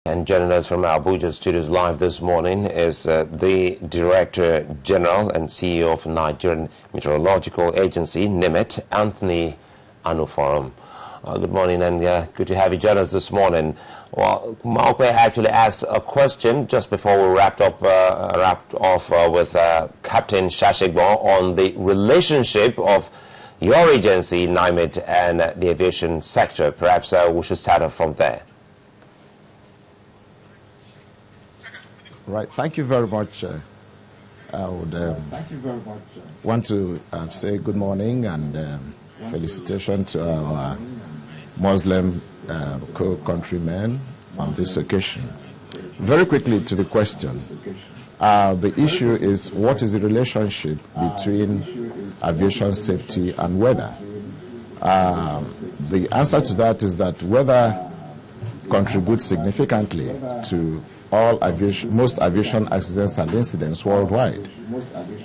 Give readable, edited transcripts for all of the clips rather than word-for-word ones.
And joining us from Abuja studios live this morning is the Director General and CEO of Nigerian Meteorological Agency, NIMET, Anthony Anuforum. Good morning, and good to have you join us this morning. Well, Malpe actually asked a question just before we wrapped off with Captain Shashegbo on the relationship of your agency, NIMET, and the aviation sector. Perhaps we should start off from there. Right. Thank you very much. I would want to say good morning and felicitation to our Muslim co-countrymen on this occasion. Very quickly to the question. The issue is, what is the relationship between aviation safety and weather? The answer to that is that weather contributes significantly to most aviation accidents and incidents worldwide.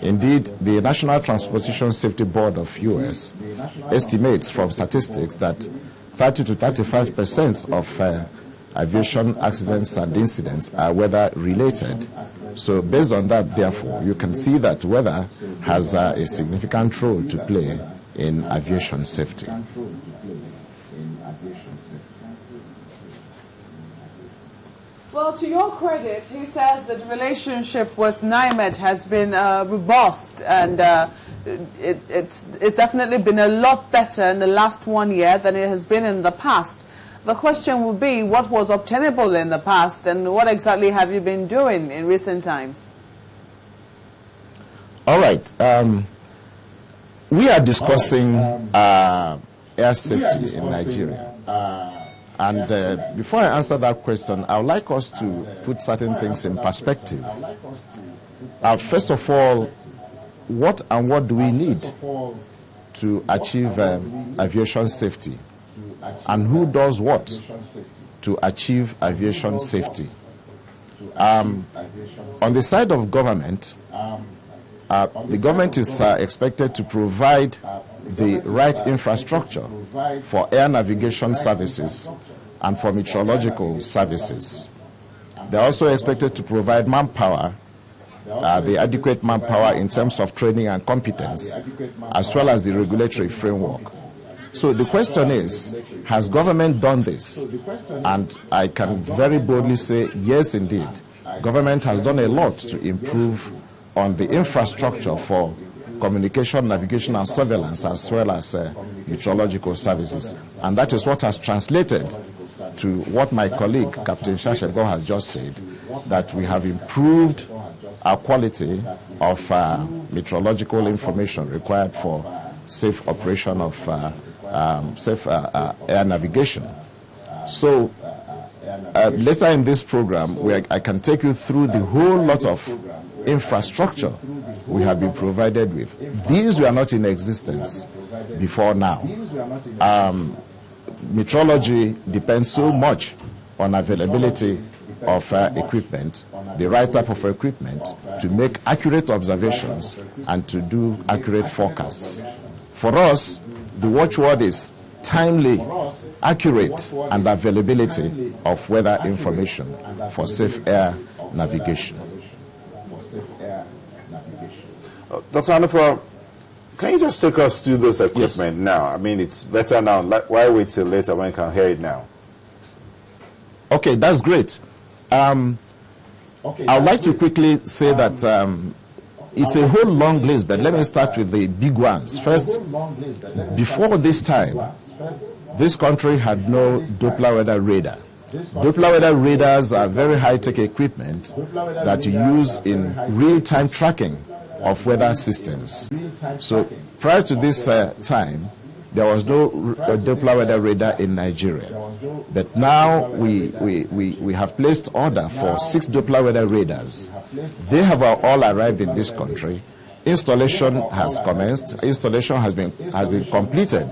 Indeed, the National Transportation Safety Board of U.S. estimates from statistics that 30 to 35% of aviation accidents and incidents are weather-related. So based on that, therefore, you can see that weather has a significant role to play in aviation safety. Well, to your credit, he says that the relationship with NIMET has been robust, and it's definitely been a lot better in the last 1 year than it has been in the past. The question would be, what was obtainable in the past, and what exactly have you been doing in recent times? All right. We are discussing air safety in Nigeria. And before I answer that question, I would like us to put certain things in perspective. First of all, what do we need to achieve aviation safety? And who does what to achieve aviation safety? On the side of government, the government is expected to provide the right infrastructure for air navigation services and for meteorological services. They are also expected to provide manpower, the adequate manpower in terms of training and competence, as well as the regulatory framework. So the question is, has government done this? And I can very boldly say, yes, indeed. Government has done a lot to improve on the infrastructure for communication, navigation, and surveillance, as well as meteorological services. And that is what has translated to what my colleague, Captain Shashegbo, has just said, that we have improved our quality of meteorological information required for safe operation of safe air navigation. So later in this program, I can take you through the whole lot of infrastructure we have been provided with. These were not in existence before now. Meteorology depends so much on availability of equipment, the right type of equipment, to make accurate observations and to do accurate forecasts. For us, the watchword is timely, accurate, and availability of weather information for safe air navigation. Dr. Anuforum, can you just take us through those equipment now? I mean, it's better now. Why wait till later when you can hear it now? Okay, that's great. I'd like to quickly say that it's a whole long list, but let me start with the big ones. First, before this time, this country had no Doppler weather radar. Doppler weather radars are very high-tech equipment that you use in real-time tracking of weather systems. So prior to this time, there was no Doppler weather radar in Nigeria. But now we have placed order for 6 Doppler weather radars. They have all arrived in this country. Installation has commenced. Installation has been completed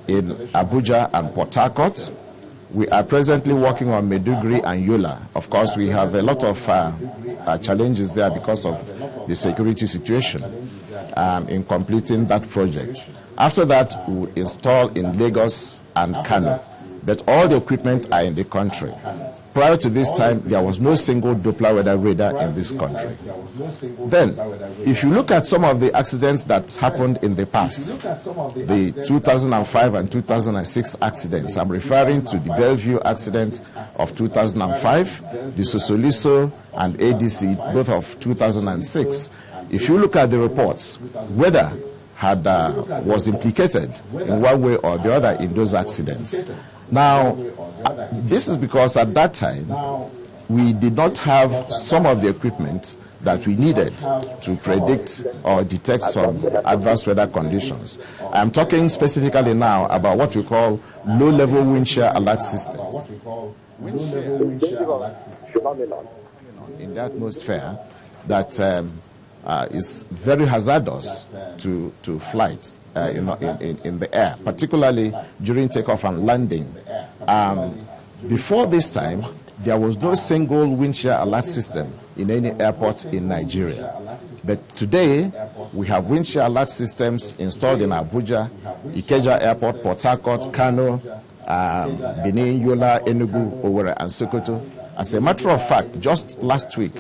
in Abuja and Port Harcourt. We are presently working on Maiduguri and Yola. Of course, we have a lot of challenges there because of the security situation in completing that project. After that, we will install in Lagos and Kano. but all the equipment are in the country. Prior to this time, there was no single Doppler weather radar in this country. Then, if you look at some of the accidents that happened in the past, the 2005 and 2006 accidents, I'm referring to the Bellevue accident of 2005, the Sosoliso and ADC, both of 2006. If you look at the reports, weather was implicated in one way or the other in those accidents. Now, this is because at that time, we did not have some of the equipment that we needed to predict or detect some adverse weather conditions. I'm talking specifically now about what we call low-level wind shear alert systems. In the atmosphere that is very hazardous to flight in the air, particularly during takeoff and landing. Before this time, there was no single wind shear alert system in any airport in Nigeria. But today, we have wind shear alert systems installed in Abuja, Ikeja Airport, Port Harcourt, Kano, Benin, Yola, Enugu, Owerri, and Sokoto. As a matter of fact, just last week,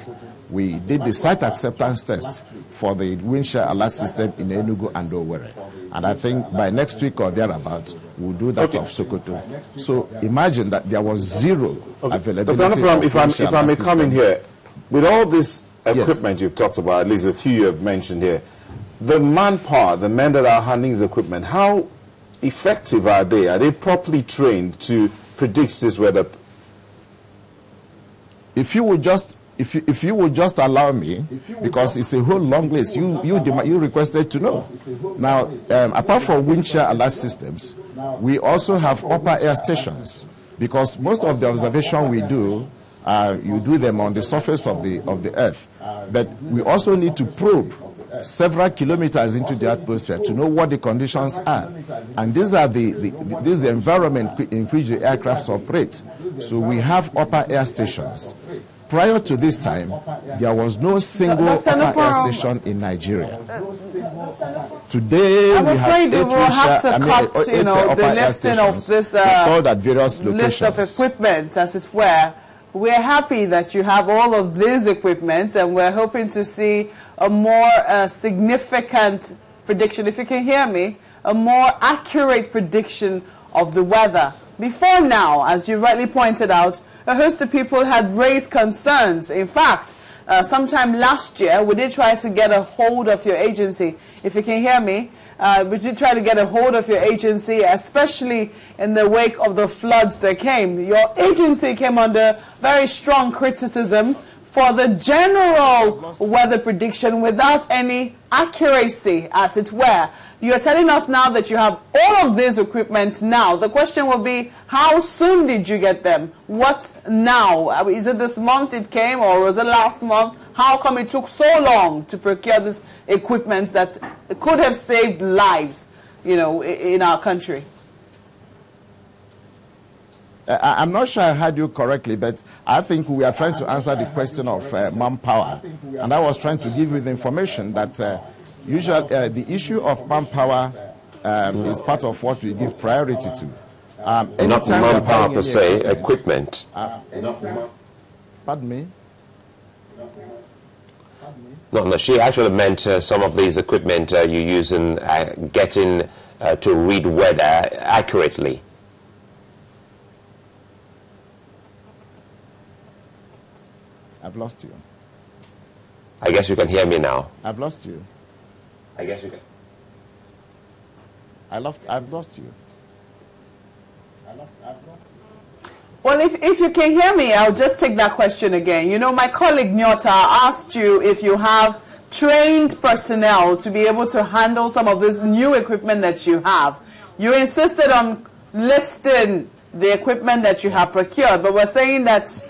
we did the site acceptance test for the wind shear alert system in Enugu and Owerri. And I think by next week or thereabout, we'll do that of Sokoto. So imagine that there was zero availability. Dr. if I may come in here, with all this equipment you've talked about, at least a few you have mentioned here, the manpower, the men that are handling this equipment, how effective are they? Are they properly trained to predict this weather? If you would just allow me, because it's a whole long list, you requested to know. Now, apart from wind shear alert systems, we also have upper air stations, because most of the observation we do, you do them on the surface of the earth. But we also need to probe several kilometers into the atmosphere to know what the conditions are. And these are this is the environment in which the aircrafts operate. So we have upper air stations. Prior to this time, there was no single upper air station in Nigeria. Today, we have eight the listing of this installed at various locations. List of equipment, as it were. We're happy that you have all of these equipment, and we're hoping to see a more significant prediction, if you can hear me, a more accurate prediction of the weather. Before now, as you rightly pointed out, a host of people had raised concerns. In fact, sometime last year, we did try to get a hold of your agency. If you can hear me, we did try to get a hold of your agency, especially in the wake of the floods that came. Your agency came under very strong criticism for the general weather prediction without any accuracy, as it were. You're telling us now that you have all of this equipment now. The question will be, how soon did you get them? What now? Is it this month it came, or was it last month? How come it took so long to procure this equipment that could have saved lives, in our country? I'm not sure I heard you correctly, but I think we are trying to answer the question of manpower. And I was trying to give you the information that usually the issue of manpower is part of what we give priority to. Not manpower per se, equipment. Pardon me? No, she actually meant some of these equipment you use in getting to read weather accurately. I've lost you. I guess you can hear me now. I've lost you. I guess you can. I've lost you. Well, if you can hear me, I'll just take that question again. My colleague Nyota asked you if you have trained personnel to be able to handle some of this new equipment that you have. You insisted on listing the equipment that you have procured, but we're saying that,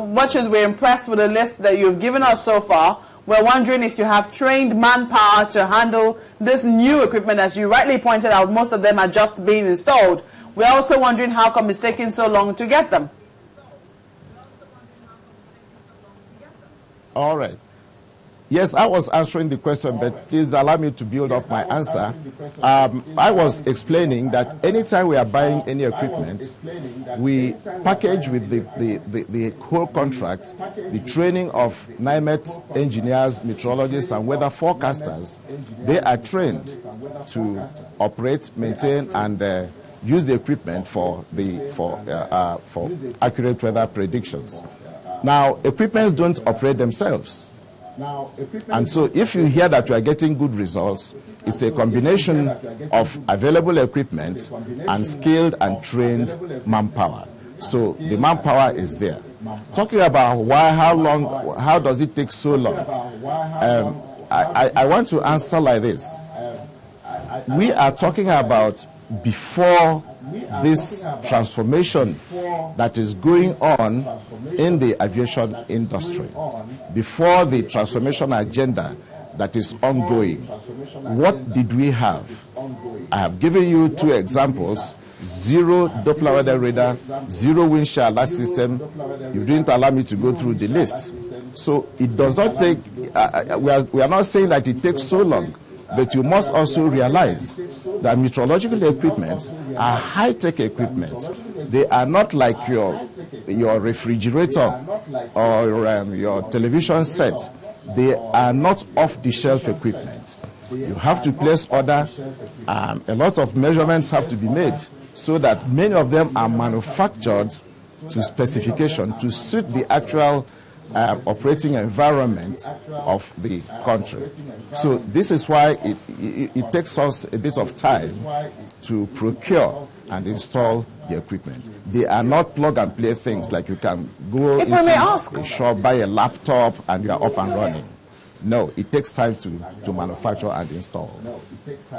much as we're impressed with the list that you've given us so far, we're wondering if you have trained manpower to handle this new equipment. As you rightly pointed out, most of them are just being installed. We're also wondering how come it's taking so long to get them. All right. Yes, I was answering the question, but please allow me to build up my answer. I was explaining that anytime we are buying any equipment, we package with the whole contract the training of NIMET engineers, meteorologists, and weather forecasters. They are trained to operate, maintain, and use the equipment for accurate weather predictions. Now, equipments don't operate themselves. And so if you hear that you are getting good results, it's a combination of available equipment and skilled and trained manpower. So the manpower is there. Talking about how does it take so long? I want to answer like this. We are talking about before this transformation that is going on in the aviation industry, before the transformation agenda that is ongoing. What did we have? I have given you two examples: zero Doppler weather radar, zero wind shear alert system. You didn't allow me to go through the list. So it does not take, we are not saying that it takes so long, but you must also realize that meteorological equipment are high-tech equipment. They are not like your refrigerator or your television set. They are not off-the-shelf equipment. You have to place order. A lot of measurements have to be made so that many of them are manufactured to specification to suit the actual operating environment of the country. So this is why it takes us a bit of time to procure and install the equipment. They are not plug-and-play things like you can go into a shop, buy a laptop, and you are up and running. No, it takes time to manufacture and install.